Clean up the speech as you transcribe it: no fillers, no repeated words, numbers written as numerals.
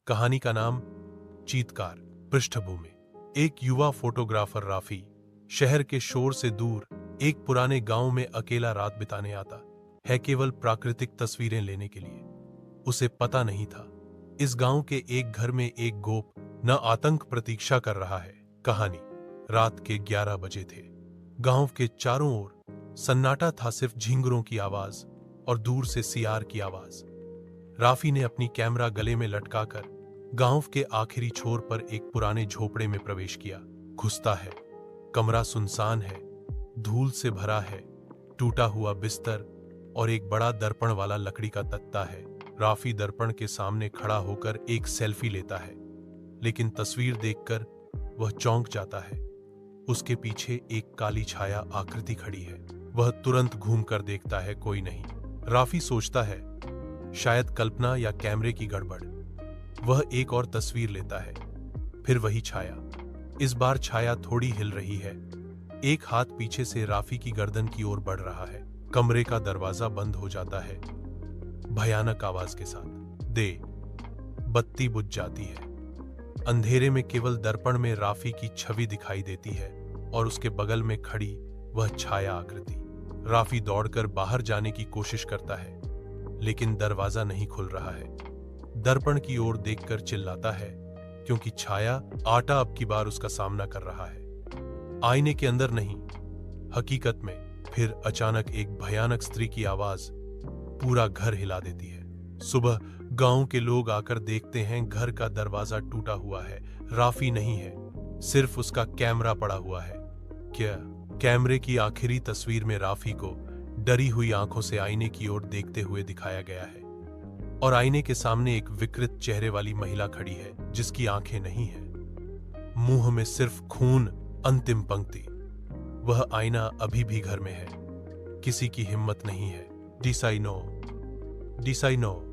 कहानी का नाम चीतकार। पृष्ठभूमि। एक युवा फोटोग्राफर राफी शहर के शोर से दूर एक पुराने गांव में अकेला रात बिताने आता है, केवल प्राकृतिक तस्वीरें लेने के लिए। उसे पता नहीं था इस गांव के एक घर में एक गोप न आतंक प्रतीक्षा कर रहा है। कहानी। रात के 11 बजे थे। गांव के चारों ओर सन्नाटा था, सिर्फ झिंगुरों की आवाज और दूर से सियार की आवाज। राफी ने अपनी कैमरा गले में लटकाकर गांव के आखिरी छोर पर एक पुराने झोपड़े में प्रवेश किया। घुसता है। कमरा सुनसान है, धूल से भरा है, टूटा हुआ बिस्तर और एक बड़ा दर्पण वाला लकड़ी का तख्ता है। राफी दर्पण के सामने खड़ा होकर एक सेल्फी लेता है, लेकिन तस्वीर देखकर वह चौंक जाता है। उसके पीछे एक काली छाया आकृति खड़ी है। वह तुरंत घूमकर देखता है, कोई नहीं। राफी सोचता है शायद कल्पना या कैमरे की गड़बड़। वह एक और तस्वीर लेता है, फिर वही छाया। इस बार छाया थोड़ी हिल रही है। एक हाथ पीछे से राफी की गर्दन की ओर बढ़ रहा है। कमरे का दरवाजा बंद हो जाता है भयानक आवाज के साथ। बत्ती बुझ जाती है। अंधेरे में केवल दर्पण में राफी की छवि दिखाई देती है और उसके बगल में खड़ी वह छाया आकृति। राफी दौड़कर बाहर जाने की कोशिश करता है, लेकिन दरवाजा नहीं खुल रहा है। दर्पण की ओर देखकर चिल्लाता है, क्योंकि छाया आटा अब की बार उसका सामना कर रहा है। आईने के अंदर नहीं, हकीकत में। फिर अचानक एक भयानक स्त्री की आवाज पूरा घर हिला देती है। सुबह गांव के लोग आकर देखते हैं, घर का दरवाजा टूटा हुआ है। राफी नहीं है, सिर्फ उसका कैमरा पड़ा हुआ है। क्या कैमरे की आखिरी तस्वीर में राफी को डरी हुई आंखों से आईने की ओर देखते हुए दिखाया गया है, और आईने के सामने एक विकृत चेहरे वाली महिला खड़ी है, जिसकी आंखें नहीं है, मुंह में सिर्फ खून। अंतिम पंक्ति। वह आईना अभी भी घर में है। किसी की हिम्मत नहीं है। डिसाइनो